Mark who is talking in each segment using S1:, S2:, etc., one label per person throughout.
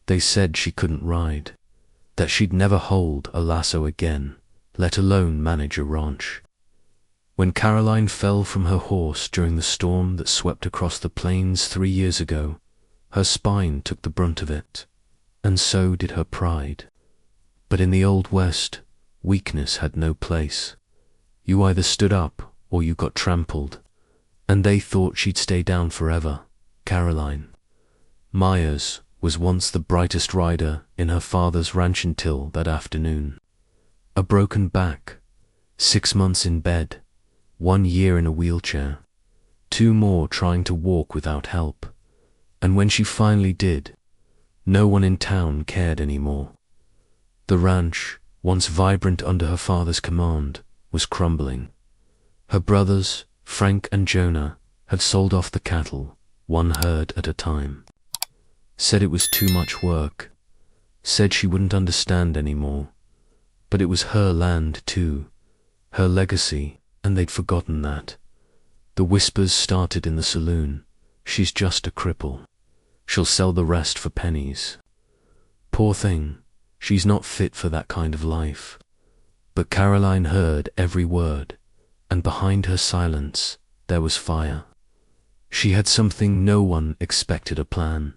S1: They said she couldn't ride, that she'd never hold a lasso again, let alone manage a ranch. When Caroline fell from her horse during the storm that swept across the plains 3 years ago, her spine took the brunt of it, and so did her pride. But in the Old West, weakness had no place. You either stood up or you got trampled, and they thought she'd stay down forever. Caroline Myers was once the brightest rider in her father's ranch until that afternoon. A broken back, 6 months in bed, 1 year in a wheelchair, 2 more trying to walk without help, and when she finally did, no one in town cared anymore. The ranch, once vibrant under her father's command, was crumbling. Her brothers, Frank and Jonah, had sold off the cattle, 1 herd at a time. Said it was too much work, said she wouldn't understand anymore. But it was her land too, her legacy, and they'd forgotten that. The whispers started in the saloon. She's just a cripple. She'll sell the rest for pennies. Poor thing, she's not fit for that kind of life. But Caroline heard every word, and behind her silence there was fire. She had something no one expected, a plan.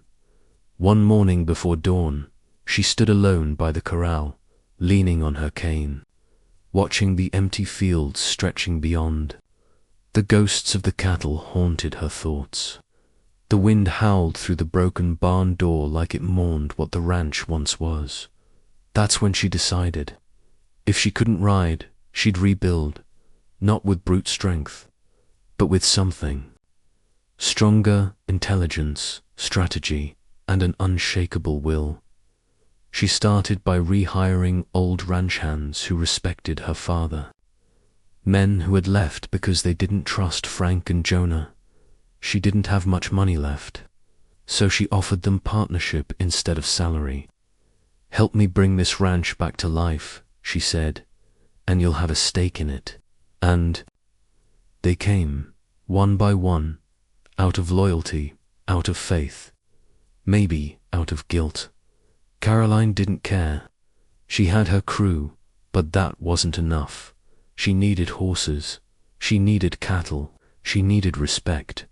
S1: One morning before dawn, she stood alone by the corral, leaning on her cane, watching the empty fields stretching beyond. The ghosts of the cattle haunted her thoughts. The wind howled through the broken barn door like it mourned what the ranch once was. That's when she decided, if she couldn't ride, she'd rebuild, not with brute strength, but with something. Stronger intelligence, strategy, and an unshakable will. She started by rehiring old ranch hands who respected her father. Men who had left because they didn't trust Frank and Jonah. She didn't have much money left, so she offered them partnership instead of salary. "Help me bring this ranch back to life," she said, "and you'll have a stake in it." And they came, one by one, out of loyalty, out of faith, maybe out of guilt. Caroline didn't care. She had her crew, but that wasn't enough. She needed horses, she needed cattle, she needed respect.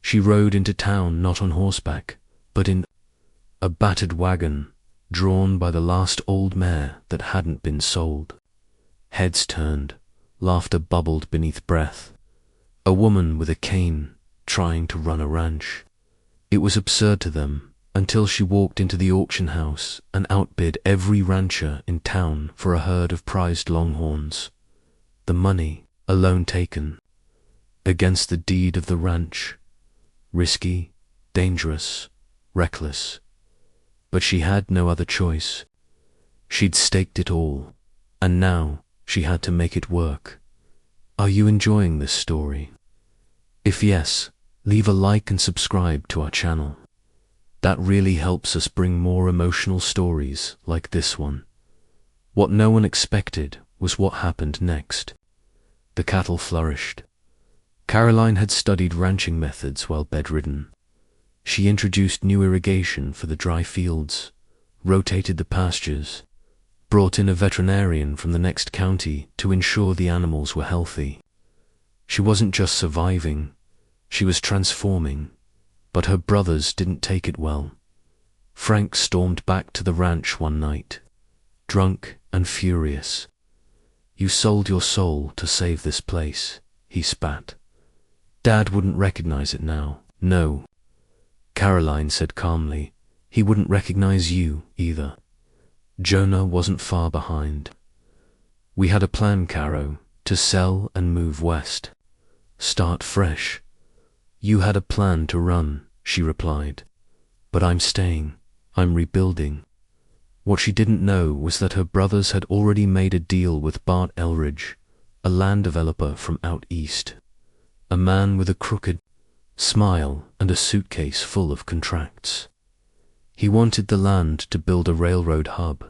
S1: She rode into town not on horseback, but in a battered wagon, drawn by the last old mare that hadn't been sold. Heads turned, laughter bubbled beneath breath. A woman with a cane, trying to run a ranch. It was absurd to them, until she walked into the auction house and outbid every rancher in town for a herd of prized longhorns. The money, alone taken, against the deed of the ranch. Risky, dangerous, reckless. But she had no other choice. She'd staked it all, and now she had to make it work. Are you enjoying this story? If yes, leave a like and subscribe to our channel. That really helps us bring more emotional stories like this one. What no one expected was what happened next. The cattle flourished. Caroline had studied ranching methods while bedridden. She introduced new irrigation for the dry fields, rotated the pastures, brought in a veterinarian from the next county to ensure the animals were healthy. She wasn't just surviving, she was transforming. But her brothers didn't take it well. Frank stormed back to the ranch one night, drunk and furious. "You sold your soul to save this place," he spat. "Dad wouldn't recognize it now." "No," Caroline said calmly. "He wouldn't recognize you either." Jonah wasn't far behind. "We had a plan, Caro, to sell and move west. Start fresh." "You had a plan to run," she replied. "But I'm staying. I'm rebuilding." What she didn't know was that her brothers had already made a deal with Bart Elridge, a land developer from out east. A man with a crooked smile and a suitcase full of contracts. He wanted the land to build a railroad hub.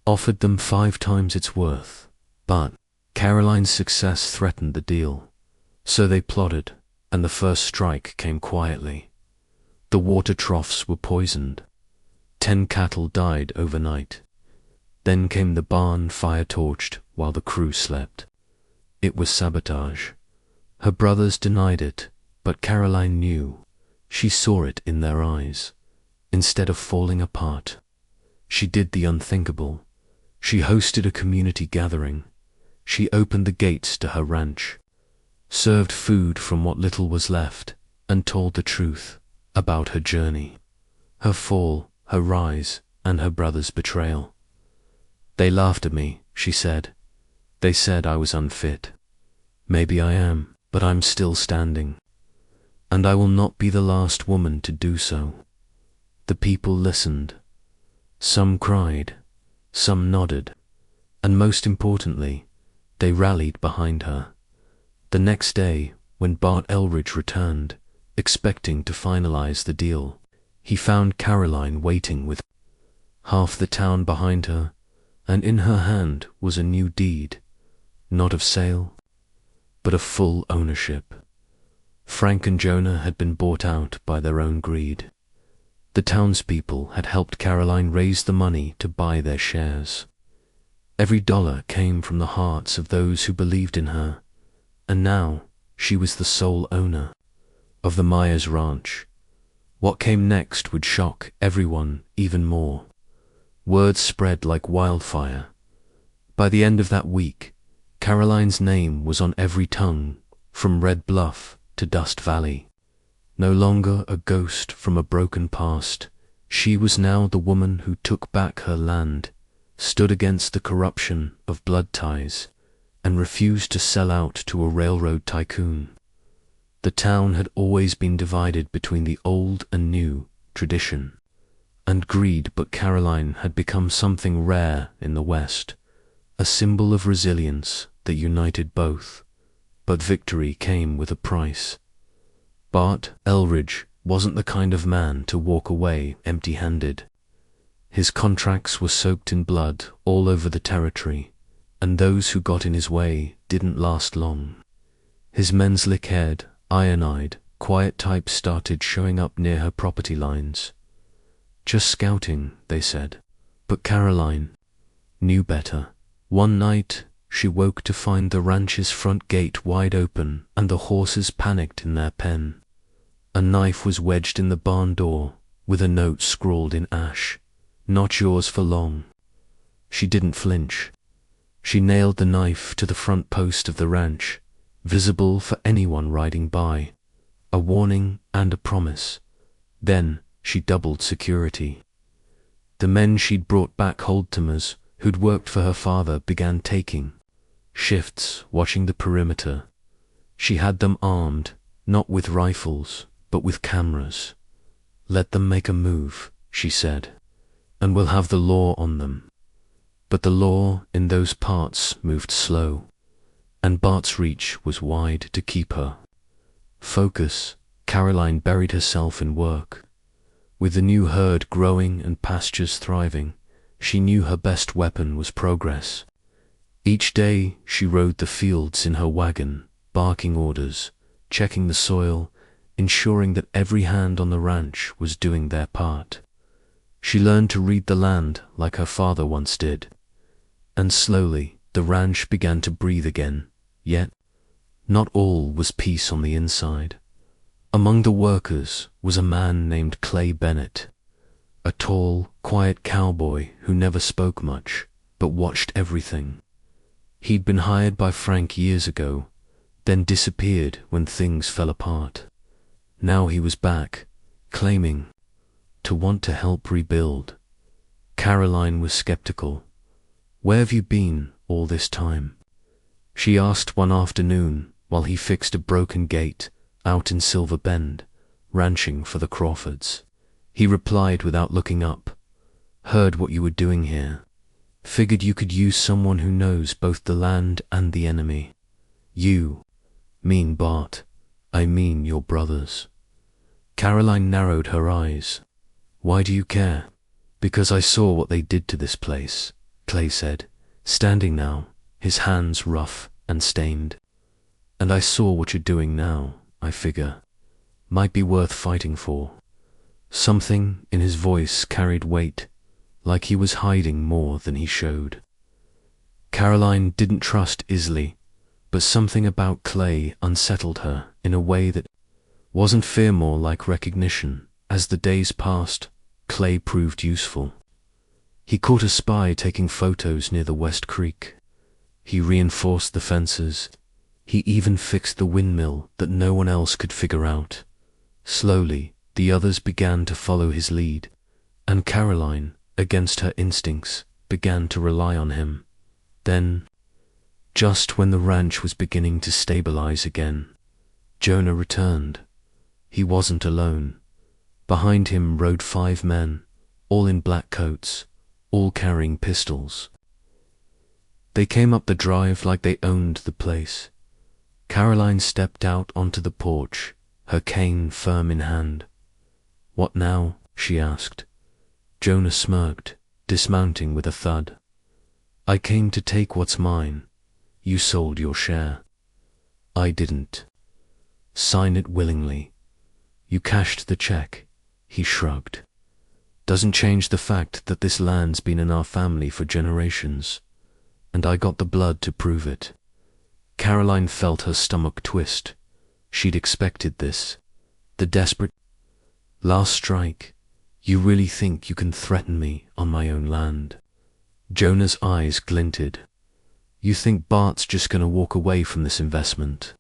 S1: Offered them 5 times its worth. But Caroline's success threatened the deal. So they plotted, and the first strike came quietly. The water troughs were poisoned. 10 cattle died overnight. Then came the barn fire torched while the crew slept. It was sabotage. Her brothers denied it, but Caroline knew. She saw it in their eyes. Instead of falling apart, she did the unthinkable. She hosted a community gathering. She opened the gates to her ranch, served food from what little was left, and told the truth about her journey, her fall, her rise, and her brother's betrayal. They laughed at me, she said. They said I was unfit. Maybe I am, but I'm still standing. And I will not be the last woman to do so. The people listened. Some cried, some nodded, and most importantly, they rallied behind her. The next day, when Bart Elridge returned, expecting to finalize the deal, he found Caroline waiting with half the town behind her, and in her hand was a new deed, not of sale, but of full ownership. Frank and Jonah had been bought out by their own greed. The townspeople had helped Caroline raise the money to buy their shares. Every dollar came from the hearts of those who believed in her, and now she was the sole owner of the Myers Ranch. What came next would shock everyone even more. Words spread like wildfire. By the end of that week, Caroline's name was on every tongue, from Red Bluff to Dust Valley. No longer a ghost from a broken past, she was now the woman who took back her land, stood against the corruption of blood ties, and refused to sell out to a railroad tycoon. The town had always been divided between the old and new, tradition and greed, but Caroline had become something rare in the West, a symbol of resilience that united both. But victory came with a price. Bart Elridge wasn't the kind of man to walk away empty-handed. His contracts were soaked in blood all over the territory, and those who got in his way didn't last long. His men slick-haired, iron-eyed, quiet types started showing up near her property lines. Just scouting, they said. But Caroline knew better. One night, she woke to find the ranch's front gate wide open and the horses panicked in their pen. A knife was wedged in the barn door with a note scrawled in ash, "Not yours for long." She didn't flinch. She nailed the knife to the front post of the ranch, visible for anyone riding by, a warning and a promise. Then she doubled security. The men she'd brought back Holdtimers, who'd worked for her father, began taking shifts watching the perimeter. She had them armed, not with rifles, but with cameras. "Let them make a move," she said, "and we'll have the law on them." But the law in those parts moved slow, and Bart's reach was wide to keep her. Focus, Caroline buried herself in work. With the new herd growing and pastures thriving, she knew her best weapon was progress. Each day she rode the fields in her wagon, barking orders, checking the soil, ensuring that every hand on the ranch was doing their part. She learned to read the land like her father once did. And slowly the ranch began to breathe again, yet not all was peace on the inside. Among the workers was a man named Clay Bennett, a tall, quiet cowboy who never spoke much, but watched everything. He'd been hired by Frank years ago, then disappeared when things fell apart. Now he was back, claiming to want to help rebuild. Caroline was skeptical. "Where have you been all this time?" she asked one afternoon while he fixed a broken gate out in Silver Bend, ranching for the Crawfords. He replied without looking up, "Heard what you were doing here. Figured you could use someone who knows both the land and the enemy." "You mean Bart. I mean your brothers." Caroline narrowed her eyes. "Why do you care?" "Because I saw what they did to this place," Clay said, standing now, his hands rough and stained. "And I saw what you're doing now, I figure. Might be worth fighting for." Something in his voice carried weight, like he was hiding more than he showed. Caroline didn't trust Isley, but something about Clay unsettled her in a way that wasn't fear, more like recognition. As the days passed, Clay proved useful. He caught a spy taking photos near the West Creek. He reinforced the fences. He even fixed the windmill that no one else could figure out. Slowly, the others began to follow his lead, and Caroline, against her instincts, began to rely on him. Then, just when the ranch was beginning to stabilize again, Jonah returned. He wasn't alone. Behind him rode 5 men, all in black coats, all carrying pistols. They came up the drive like they owned the place. Caroline stepped out onto the porch, her cane firm in hand. "What now?" she asked. Jonah smirked, dismounting with a thud. "I came to take what's mine. You sold your share." "I didn't." "Sign it willingly." "You cashed the check." He shrugged. "Doesn't change the fact that this land's been in our family for generations, and I got the blood to prove it." Caroline felt her stomach twist. She'd expected this. The desperate, "Last strike. You really think you can threaten me on my own land?" Jonah's eyes glinted. "You think Bart's just gonna walk away from this investment?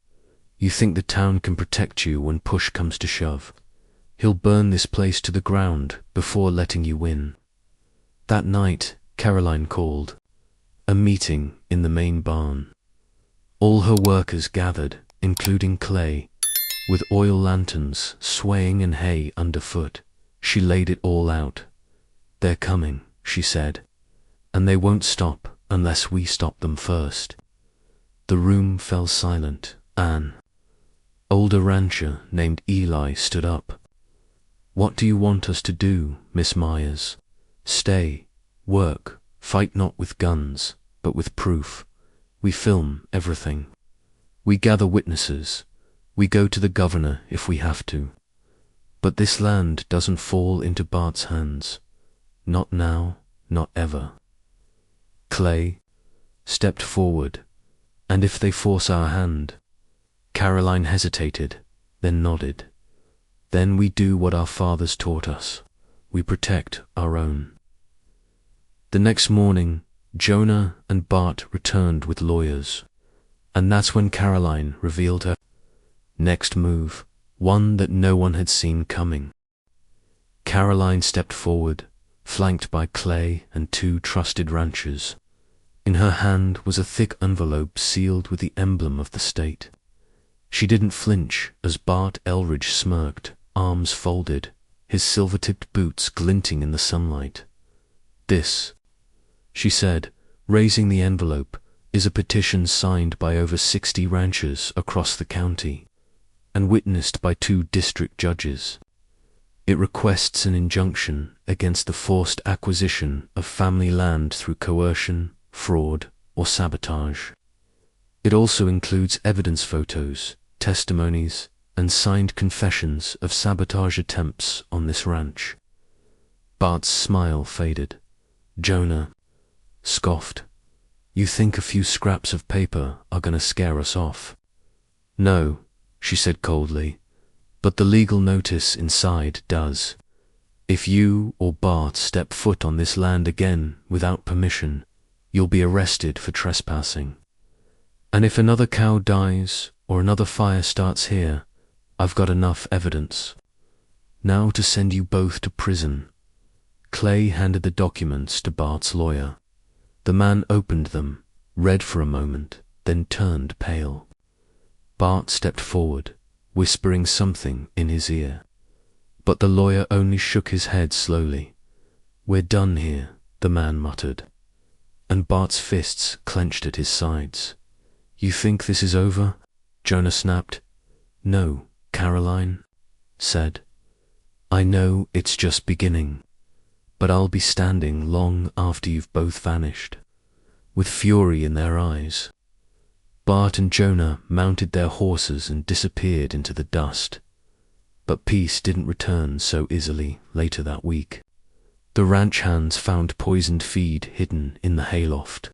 S1: You think the town can protect you when push comes to shove? He'll burn this place to the ground before letting you win." That night, Caroline called. A meeting in the main barn. All her workers gathered, including Clay, with oil lanterns swaying and hay underfoot. She laid it all out. "They're coming," she said, "and they won't stop unless we stop them first." The room fell silent. An older rancher named Eli stood up. "What do you want us to do, Miss Myers?" "Stay, work, fight not with guns, but with proof. We film everything. We gather witnesses. We go to the governor if we have to. But this land doesn't fall into Bart's hands. Not now, not ever." Clay stepped forward. "And if they force our hand?" Caroline hesitated, then nodded. "Then we do what our fathers taught us. We protect our own." The next morning, Jonah and Bart returned with lawyers, and that's when Caroline revealed her next move, one that no one had seen coming. Caroline stepped forward, flanked by Clay and 2 trusted ranchers. In her hand was a thick envelope sealed with the emblem of the state. She didn't flinch as Bart Elridge smirked, arms folded, his silver-tipped boots glinting in the sunlight. "This," she said, raising the envelope, "is a petition signed by over 60 ranchers across the county and witnessed by 2 district judges. It requests an injunction against the forced acquisition of family land through coercion, fraud, or sabotage. It also includes evidence photos, testimonies, and signed confessions of sabotage attempts on this ranch." Bart's smile faded. Jonah scoffed. "You think a few scraps of paper are going to scare us off?" "No," she said coldly, "but the legal notice inside does. If you or Bart step foot on this land again without permission, you'll be arrested for trespassing. And if another cow dies or another fire starts here, I've got enough evidence. Now to send you both to prison." Clay handed the documents to Bart's lawyer. The man opened them, read for a moment, then turned pale. Bart stepped forward, whispering something in his ear. But the lawyer only shook his head slowly. "We're done here," the man muttered, and Bart's fists clenched at his sides. "You think this is over?" Jonah snapped. "No," Caroline said. "I know it's just beginning, but I'll be standing long after you've both vanished," with fury in their eyes. Bart and Jonah mounted their horses and disappeared into the dust. But peace didn't return so easily later that week. The ranch hands found poisoned feed hidden in the hayloft.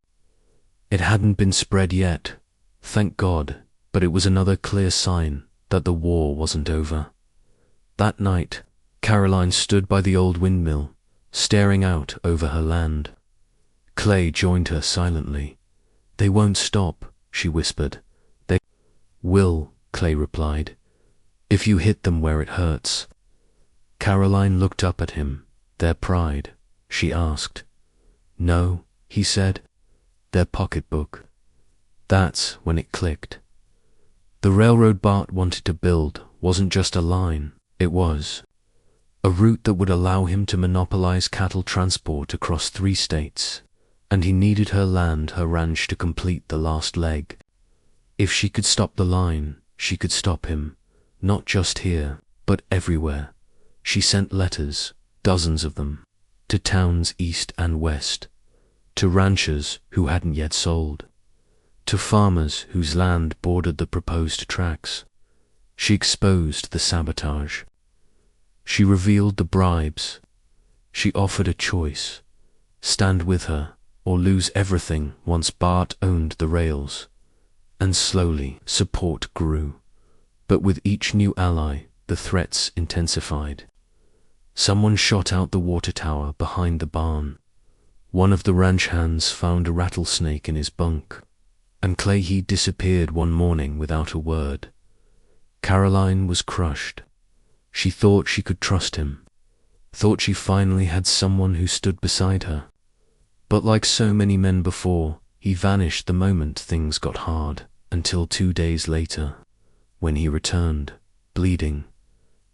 S1: It hadn't been spread yet, thank God, but it was another clear sign that the war wasn't over. That night, Caroline stood by the old windmill, staring out over her land. Clay joined her silently. "They won't stop," she whispered. "They will," Clay replied, "if you hit them where it hurts." Caroline looked up at him. "Their pride?" she asked. "No," he said, "their pocketbook." That's when it clicked. The railroad Bart wanted to build wasn't just a line, it was a route that would allow him to monopolize cattle transport across 3 states, and he needed her land, her ranch, to complete the last leg. If she could stop the line, she could stop him, not just here, but everywhere. She sent letters, dozens of them, to towns east and west, to ranchers who hadn't yet sold, to farmers whose land bordered the proposed tracks. She exposed the sabotage. She revealed the bribes. She offered a choice: stand with her or lose everything once Bart owned the rails. And slowly support grew. But with each new ally, the threats intensified. Someone shot out the water tower behind the barn. One of the ranch hands found a rattlesnake in his bunk, and Clay disappeared one morning without a word. Caroline was crushed. She thought she could trust him, thought she finally had someone who stood beside her. But like so many men before, he vanished the moment things got hard, until 2 days later, when he returned, bleeding.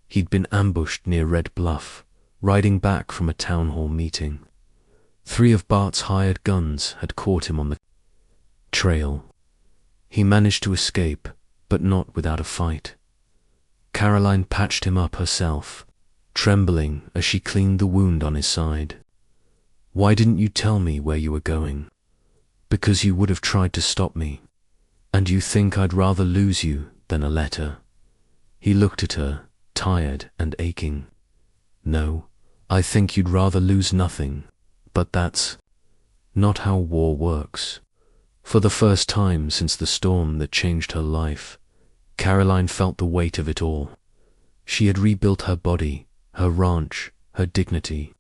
S1: He'd been ambushed near Red Bluff, riding back from a town hall meeting. 3 of Bart's hired guns had caught him on the trail. He managed to escape, but not without a fight. Caroline patched him up herself, trembling as she cleaned the wound on his side. "Why didn't you tell me where you were going?" "Because you would have tried to stop me. And you think I'd rather lose you than a letter?" He looked at her, tired and aching. "No, I think you'd rather lose nothing, but that's not how war works." For the first time since the storm that changed her life, Caroline felt the weight of it all. She had rebuilt her body, her ranch, her dignity,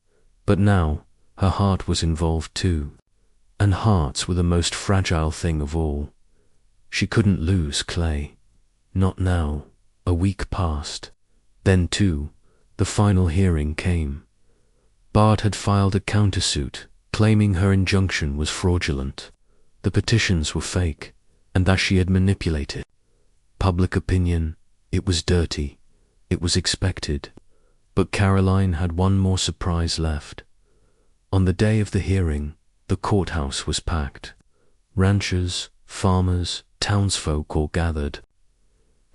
S1: but now her heart was involved too. And hearts were the most fragile thing of all. She couldn't lose Clay. Not now. A week passed. Then, too, the final hearing came. Bart had filed a countersuit, claiming her injunction was fraudulent. The petitions were fake, and that she had manipulated public opinion. It was dirty. It was expected. But Caroline had one more surprise left. On the day of the hearing, the courthouse was packed. Ranchers, farmers, townsfolk all gathered.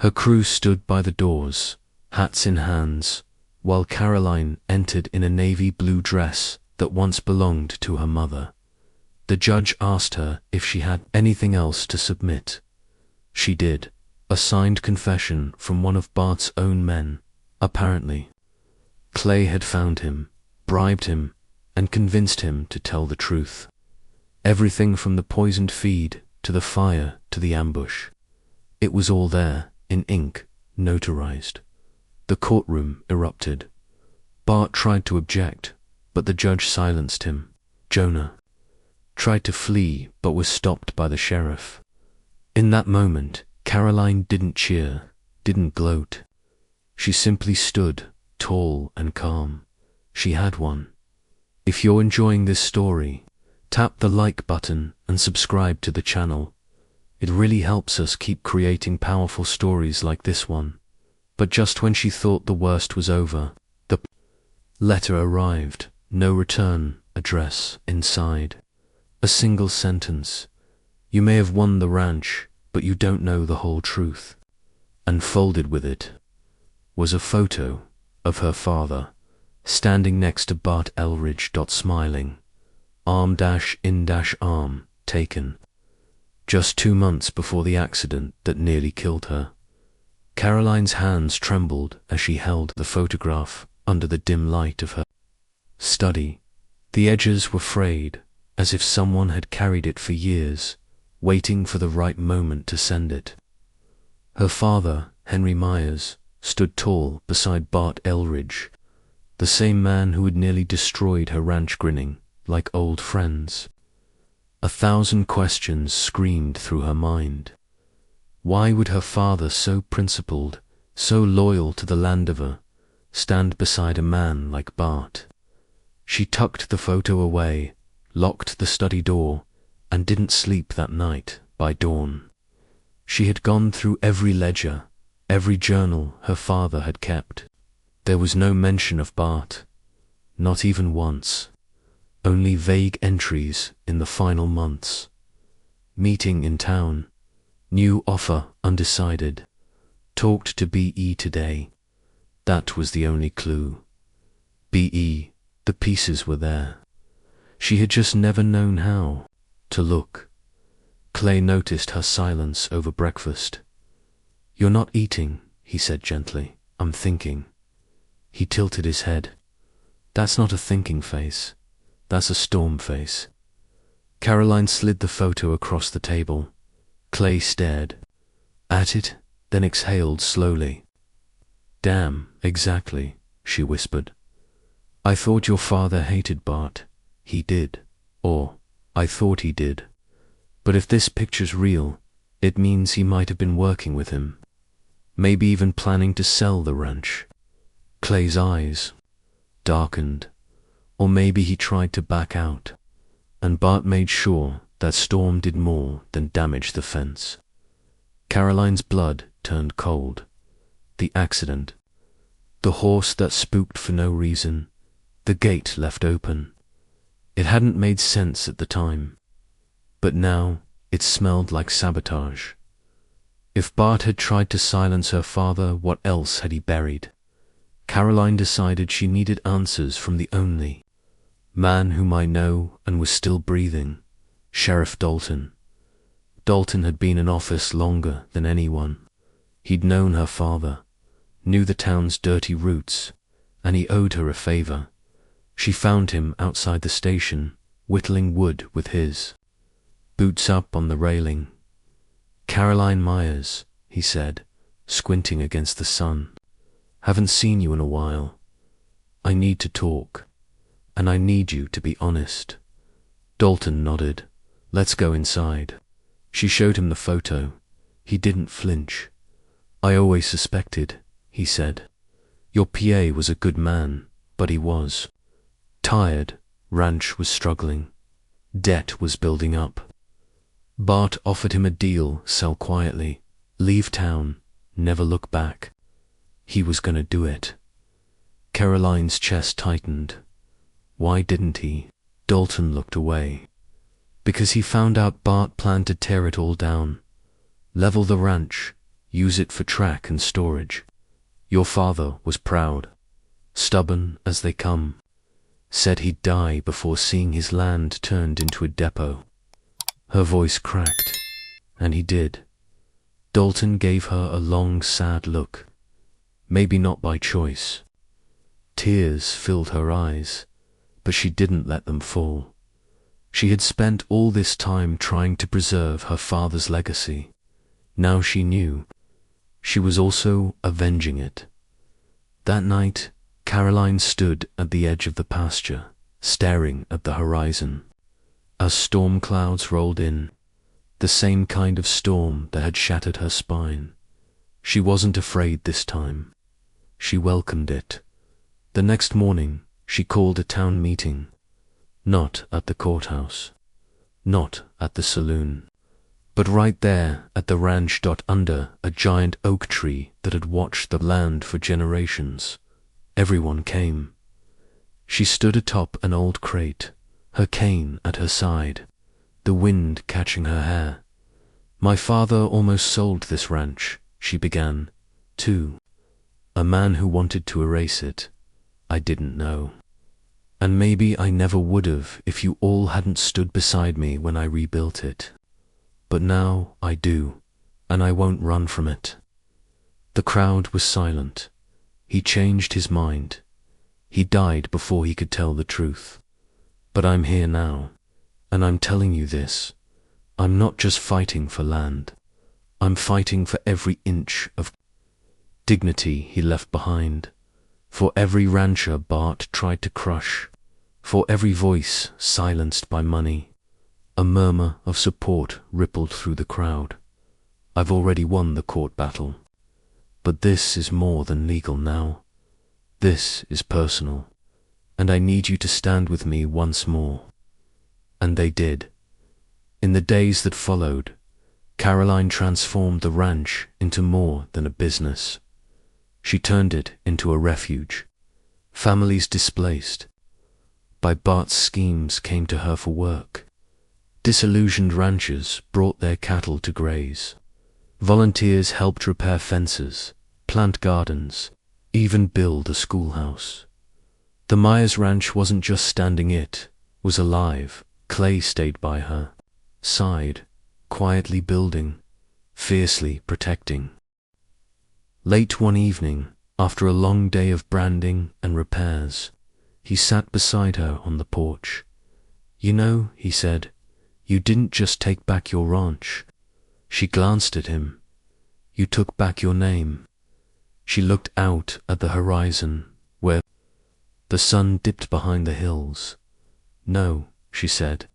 S1: Her crew stood by the doors, hats in hands, while Caroline entered in a navy blue dress that once belonged to her mother. The judge asked her if she had anything else to submit. She did, a signed confession from one of Bart's own men, apparently. Clay had found him, bribed him, and convinced him to tell the truth. Everything from the poisoned feed to the fire to the ambush. It was all there, in ink, notarized. The courtroom erupted. Bart tried to object, but the judge silenced him. Jonah tried to flee, but was stopped by the sheriff. In that moment, Caroline didn't cheer, didn't gloat. She simply stood, tall and calm. She had one. If you're enjoying this story, tap the like button and subscribe to the channel. It really helps us keep creating powerful stories like this one. But just when she thought the worst was over, the letter arrived. No return address inside. A single sentence: "You may have won the ranch, but you don't know the whole truth." And folded with it was a photo of her father, standing next to Bart Elridge, smiling, arm-in-arm, taken just 2 months before the accident that nearly killed her. Caroline's hands trembled as she held the photograph under the dim light of her study. The edges were frayed, as if someone had carried it for years, waiting for the right moment to send it. Her father, Henry Myers, stood tall beside Bart Elridge, the same man who had nearly destroyed her ranch, grinning like old friends. 1,000 questions screamed through her mind. Why would her father, so principled, so loyal to the Landover, stand beside a man like Bart? She tucked the photo away, locked the study door, and didn't sleep that night by dawn. She had gone through every ledger, every journal her father had kept. There was no mention of Bart, not even once. Only vague entries in the final months. Meeting in town, new offer undecided, talked to B.E. today. That was the only clue. B.E., the pieces were there. She had just never known how to look. Clay noticed her silence over breakfast. "You're not eating," he said gently. "I'm thinking." He tilted his head. "That's not a thinking face. That's a storm face." Caroline slid the photo across the table. Clay stared at it, then exhaled slowly. "Damn, exactly," she whispered. "I thought your father hated Bart. He did. Or, I thought he did. But if this picture's real, it means he might have been working with him. Maybe even planning to sell the ranch." Clay's eyes darkened. Or maybe he tried to back out, and Bart made sure that Storm did more than damage the fence. Caroline's blood turned cold. The accident, the horse that spooked for no reason, the gate left open. It hadn't made sense at the time, but now it smelled like sabotage. If Bart had tried to silence her father, what else had he buried? Caroline decided she needed answers from the only man whom I know and was still breathing, Sheriff Dalton. Dalton had been in office longer than anyone. He'd known her father, knew the town's dirty roots, and he owed her a favor. She found him outside the station, whittling wood with his boots up on the railing. "Caroline Myers," he said, squinting against the sun. "Haven't seen you in a while. I need to talk. And I need you to be honest." Dalton nodded. "Let's go inside." She showed him the photo. He didn't flinch. "I always suspected," he said. "Your PA was a good man, but he was tired. Ranch was struggling. Debt was building up. Bart offered him a deal: sell quietly, leave town, never look back. He was gonna do it." Caroline's chest tightened. Why didn't he? Dalton looked away. Because he found out Bart planned to tear it all down, level the ranch, use it for track and storage. Your father was proud, stubborn as they come, said he'd die before seeing his land turned into a depot. Her voice cracked, and he did. Dalton gave her a long, sad look. Maybe not by choice. Tears filled her eyes, but she didn't let them fall. She had spent all this time trying to preserve her father's legacy. Now she knew. She was also avenging it. That night, Caroline stood at the edge of the pasture, staring at the horizon. As storm clouds rolled in, the same kind of storm that had shattered her spine. She wasn't afraid this time. She welcomed it. The next morning, she called a town meeting. Not at the courthouse, not at the saloon, but right there at the ranch. Under a giant oak tree that had watched the land for generations. Everyone came. She stood atop an old crate, her cane at her side, the wind catching her hair. "My father almost sold this ranch," she began, "to a man who wanted to erase it. I didn't know. And maybe I never would have if you all hadn't stood beside me when I rebuilt it. But now I do, and I won't run from it." The crowd was silent. He changed his mind. He died before he could tell the truth. But I'm here now, and I'm telling you this. I'm not just fighting for land. I'm fighting for every inch of dignity he left behind, for every rancher Bart tried to crush, for every voice silenced by money. A murmur of support rippled through the crowd. I've already won the court battle. But this is more than legal now. This is personal, and I need you to stand with me once more. And they did. In the days that followed, Caroline transformed the ranch into more than a business. She turned it into a refuge. Families displaced by Bart's schemes came to her for work. Disillusioned ranchers brought their cattle to graze. Volunteers helped repair fences, plant gardens, even build a schoolhouse. The Myers Ranch wasn't just standing, it was alive. Clay stayed by her side, quietly building, fiercely protecting. Late one evening, after a long day of branding and repairs, he sat beside her on the porch. "You know," he said, "you didn't just take back your ranch." She glanced at him. "You took back your name." She looked out at the horizon, where the sun dipped behind the hills. "No," she said,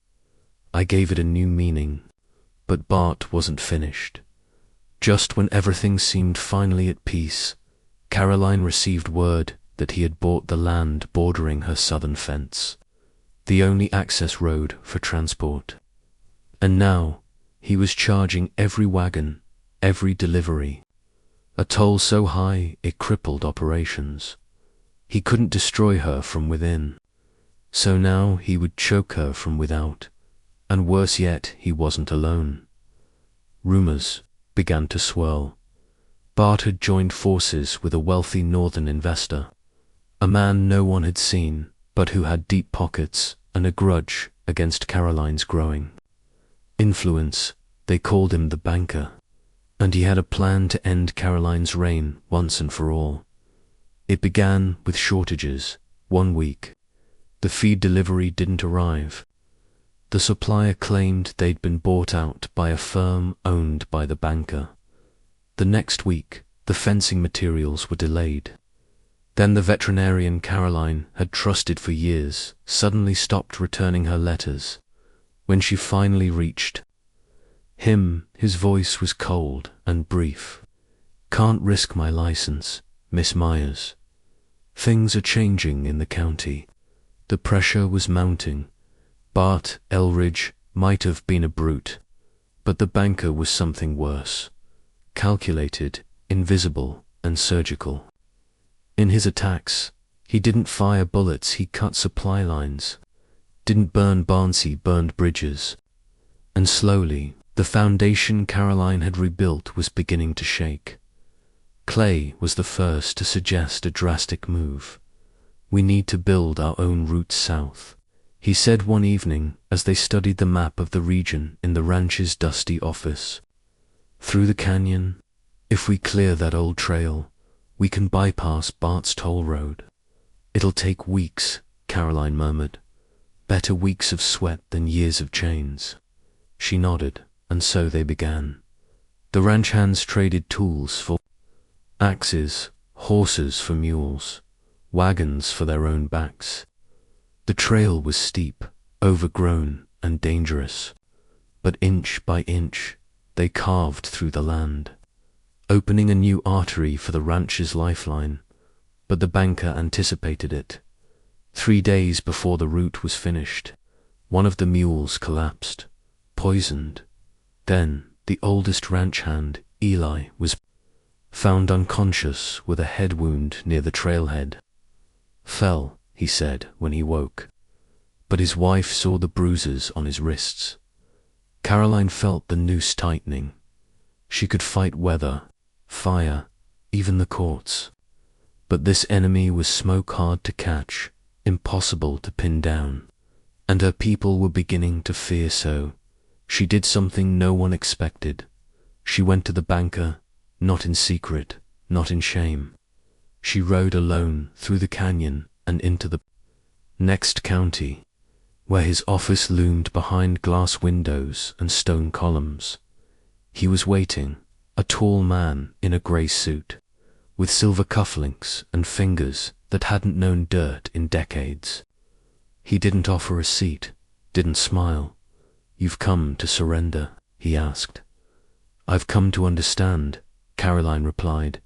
S1: "I gave it a new meaning." But Bart wasn't finished. Just when everything seemed finally at peace, Caroline received word that he had bought the land bordering her southern fence, the only access road for transport. And now he was charging every wagon, every delivery, a toll so high it crippled operations. He couldn't destroy her from within, so now he would choke her from without. And worse yet, he wasn't alone. Rumors began to swirl. Bart had joined forces with a wealthy northern investor, a man no one had seen, but who had deep pockets and a grudge against Caroline's growing influence. They called him the banker, and he had a plan to end Caroline's reign once and for all. It began with shortages. One week, the feed delivery didn't arrive. The supplier claimed they'd been bought out by a firm owned by the banker. The next week, the fencing materials were delayed. Then the veterinarian Caroline had trusted for years suddenly stopped returning her letters. When she finally reached him, his voice was cold and brief. "Can't risk my license, Miss Myers. Things are changing in the county." The pressure was mounting. Bart Elridge might have been a brute, but the banker was something worse. Calculated, invisible, and surgical. In his attacks, he didn't fire bullets, he cut supply lines. Didn't burn barns, he burned bridges. And slowly, the foundation Caroline had rebuilt was beginning to shake. Clay was the first to suggest a drastic move. "We need to build our own route south," he said one evening as they studied the map of the region in the ranch's dusty office. "Through the canyon, if we clear that old trail, we can bypass Bart's toll road." "It'll take weeks," Caroline murmured. "Better weeks of sweat than years of chains." She nodded, and so they began. The ranch hands traded tools for axes, horses for mules, wagons for their own backs. The trail was steep, overgrown, and dangerous, but inch by inch they carved through the land, opening a new artery for the ranch's lifeline. But the banker anticipated it. 3 days before the route was finished, one of the mules collapsed, poisoned. Then the oldest ranch hand, Eli, was found unconscious with a head wound near the trailhead. "Fell," he said when he woke, but his wife saw the bruises on his wrists. Caroline felt the noose tightening. She could fight weather, fire, even the courts. But this enemy was smoke hard to catch, impossible to pin down, and her people were beginning to fear. So she did something no one expected. She went to the banker, not in secret, not in shame. She rode alone through the canyon and into the next county, where his office loomed behind glass windows and stone columns. He was waiting, a tall man in a grey suit, with silver cufflinks and fingers that hadn't known dirt in decades. He didn't offer a seat, didn't smile. "You've come to surrender?" he asked. "I've come to understand," Caroline replied.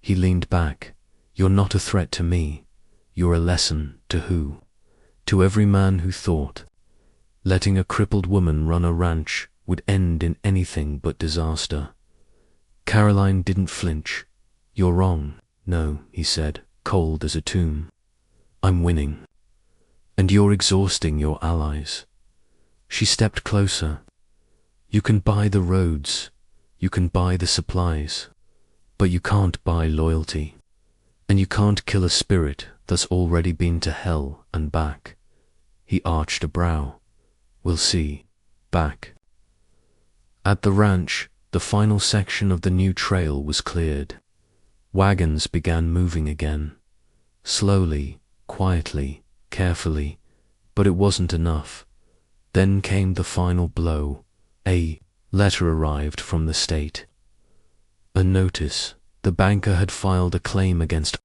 S1: He leaned back. "You're not a threat to me. You're a lesson to who? To every man who thought letting a crippled woman run a ranch would end in anything but disaster." Caroline didn't flinch. "You're wrong." "No," he said, cold as a tomb. "I'm winning. And you're exhausting your allies." She stepped closer. "You can buy the roads, you can buy the supplies, but you can't buy loyalty. And you can't kill a spirit that's already been to hell and back." He arched a brow. "We'll see. Back." At the ranch, the final section of the new trail was cleared. Wagons began moving again. Slowly, quietly, carefully, but it wasn't enough. Then came the final blow. A letter arrived from the state. A notice. The banker had filed a claim against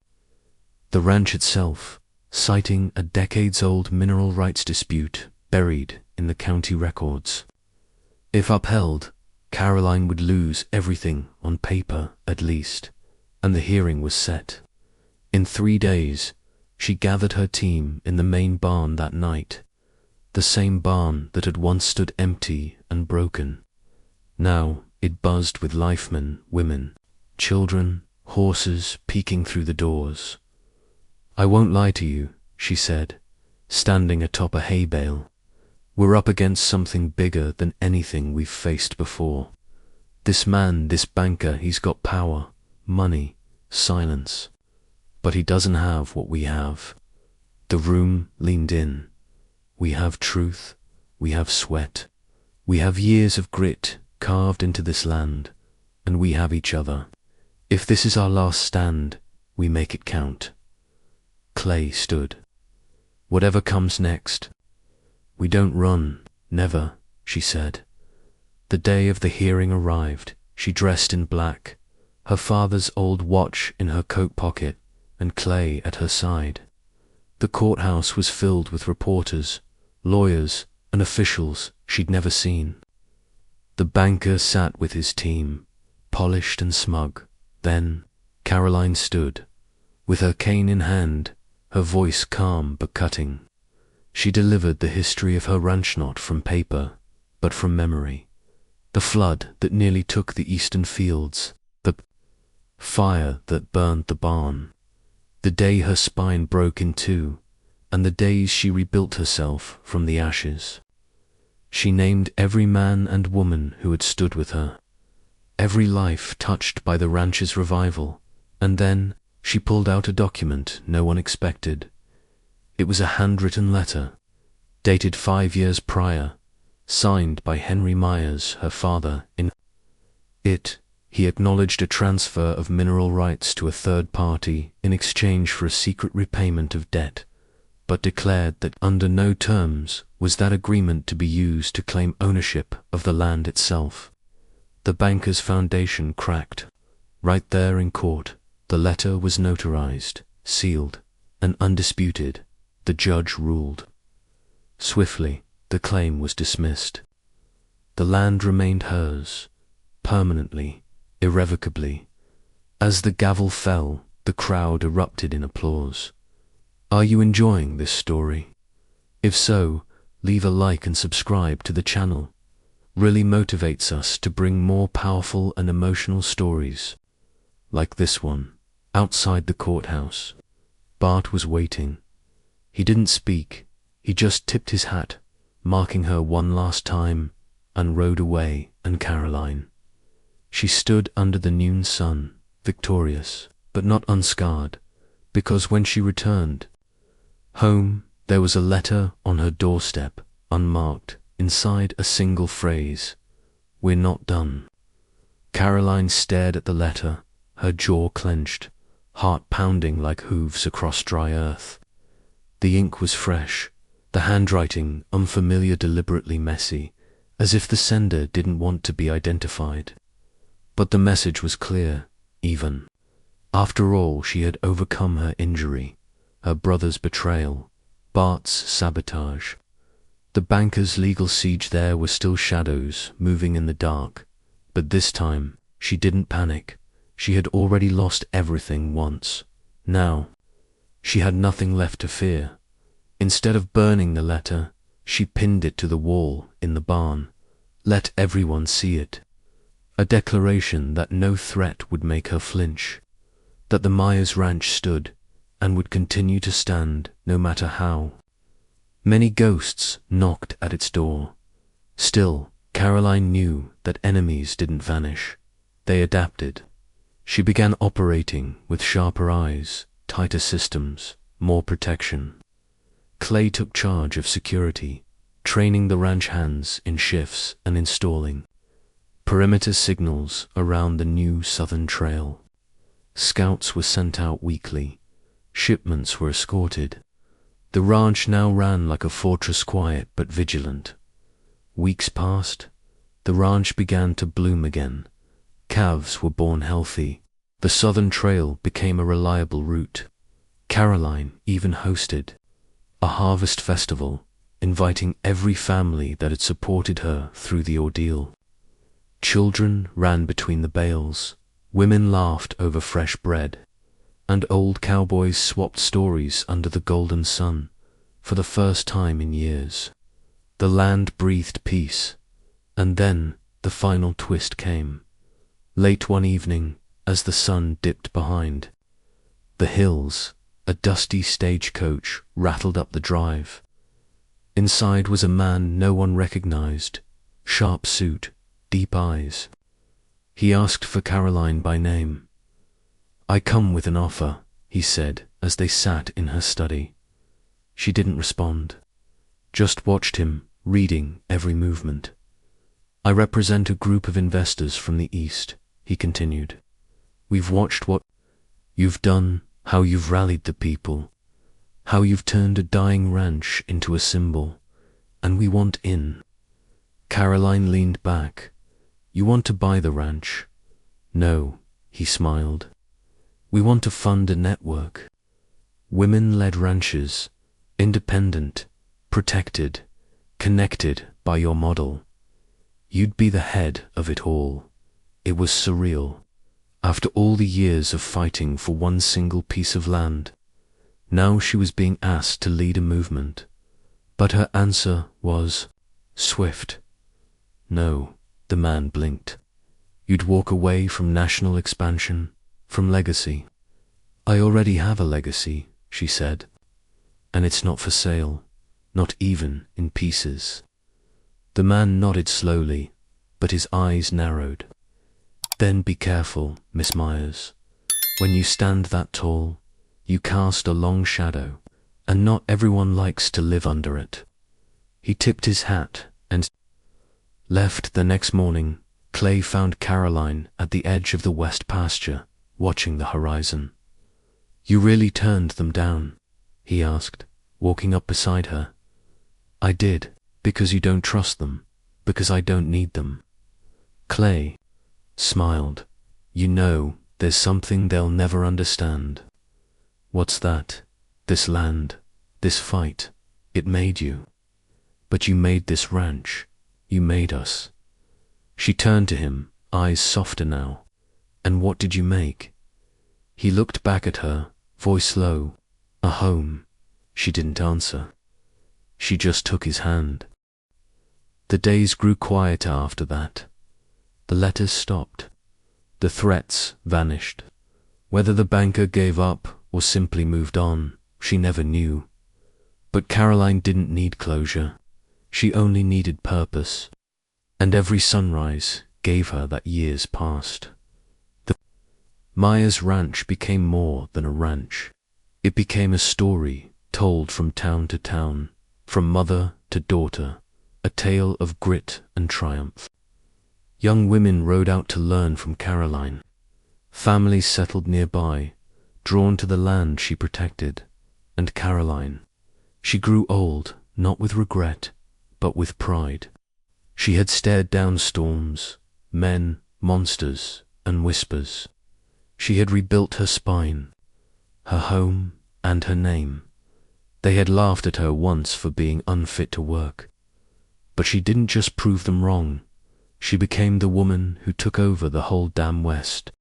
S1: the ranch itself, citing a decades-old mineral rights dispute buried in the county records. If upheld, Caroline would lose everything on paper, at least, and the hearing was set. In 3 days, she gathered her team in the main barn that night, the same barn that had once stood empty and broken. Now it buzzed with lifemen, women, children, horses peeking through the doors. "I won't lie to you," she said, standing atop a hay bale. "We're up against something bigger than anything we've faced before. This man, this banker, he's got power, money, silence. But he doesn't have what we have." The room leaned in. "We have truth, we have sweat, we have years of grit carved into this land, and we have each other. If this is our last stand, we make it count." Clay stood. "Whatever comes next." "We don't run, never," she said. The day of the hearing arrived. She dressed in black, her father's old watch in her coat pocket, and Clay at her side. The courthouse was filled with reporters, lawyers, and officials she'd never seen. The banker sat with his team, polished and smug. Then Caroline stood, with her cane in hand, her voice calm but cutting. She delivered the history of her ranch, not from paper, but from memory. The flood that nearly took the eastern fields, the fire that burned the barn, the day her spine broke in two, and the days she rebuilt herself from the ashes. She named every man and woman who had stood with her, every life touched by the ranch's revival, and then she pulled out a document no one expected. It was a handwritten letter, dated 5 years prior, signed by Henry Myers, her father. In it, he acknowledged a transfer of mineral rights to a third party in exchange for a secret repayment of debt, but declared that under no terms was that agreement to be used to claim ownership of the land itself. The banker's foundation cracked. Right there in court, the letter was notarized, sealed, and undisputed. The judge ruled. Swiftly, the claim was dismissed. The land remained hers, permanently, irrevocably. As the gavel fell, the crowd erupted in applause. Are you enjoying this story? If so, leave a like and subscribe to the channel. Really motivates us to bring more powerful and emotional stories, like this one. Outside the courthouse, Bart was waiting. He didn't speak, he just tipped his hat, marking her one last time, and rode away. And Caroline. She stood under the noon sun, victorious, but not unscarred, because when she returned home, there was a letter on her doorstep, unmarked, inside a single phrase, "We're not done." Caroline stared at the letter, her jaw clenched, heart pounding like hooves across dry earth. The ink was fresh, the handwriting unfamiliar, deliberately messy, as if the sender didn't want to be identified. But the message was clear, even. After all, she had overcome her injury, her brother's betrayal, Bart's sabotage. The banker's legal siege, there were still shadows moving in the dark, but this time she didn't panic. She had already lost everything once. Now, she had nothing left to fear. Instead of burning the letter, she pinned it to the wall in the barn. Let everyone see it. A declaration that no threat would make her flinch, that the Myers Ranch stood and would continue to stand no matter how. Many ghosts knocked at its door. Still, Caroline knew that enemies didn't vanish. They adapted. She began operating with sharper eyes, tighter systems, more protection. Clay took charge of security, training the ranch hands in shifts and installing perimeter signals around the new southern trail. Scouts were sent out weekly. Shipments were escorted. The ranch now ran like a fortress, quiet but vigilant. Weeks passed. The ranch began to bloom again. Calves were born healthy. The southern trail became a reliable route. Caroline even hosted a harvest festival, inviting every family that had supported her through the ordeal. Children ran between the bales, women laughed over fresh bread, and old cowboys swapped stories under the golden sun. For the first time in years, the land breathed peace. And then the final twist came. Late one evening, as the sun dipped behind the hills, a dusty stagecoach rattled up the drive. Inside was a man no one recognized, sharp suit, deep eyes. He asked for Caroline by name. "I come with an offer," he said as they sat in her study. She didn't respond, just watched him, reading every movement. "I represent a group of investors from the East," he continued. "We've watched what you've done, how you've rallied the people, how you've turned a dying ranch into a symbol, and we want in." Caroline leaned back. "You want to buy the ranch?" "No," he smiled. "We want to fund a network. Women-led ranches, independent, protected, connected by your model. You'd be the head of it all." It was surreal. After all the years of fighting for one single piece of land, now she was being asked to lead a movement. But her answer was swift. "No," the man blinked. "You'd walk away from national expansion, from legacy." "I already have a legacy," she said. "And it's not for sale, not even in pieces." The man nodded slowly, but his eyes narrowed. "Then be careful, Miss Myers. When you stand that tall, you cast a long shadow, and not everyone likes to live under it." He tipped his hat and left. The next morning, Clay found Caroline at the edge of the west pasture, watching the horizon. "You really turned them down?" he asked, walking up beside her. "I did, because you don't trust them, because I don't need them." Clay smiled. "You know, there's something they'll never understand." "What's that?" "This land, this fight, it made you. But you made this ranch. You made us." She turned to him, eyes softer now. "And what did you make?" He looked back at her, voice low. "A home." She didn't answer. She just took his hand. The days grew quieter after that. The letters stopped. The threats vanished. Whether the banker gave up or simply moved on, she never knew. But Caroline didn't need closure. She only needed purpose. And every sunrise gave her that years past. The Myers Ranch became more than a ranch. It became a story told from town to town, from mother to daughter, a tale of grit and triumph. Young women rode out to learn from Caroline. Families settled nearby, drawn to the land she protected. And Caroline, she grew old, not with regret, but with pride. She had stared down storms, men, monsters, and whispers. She had rebuilt her spine, her home, and her name. They had laughed at her once for being unfit to work. But she didn't just prove them wrong. She became the woman who took over the whole damn West.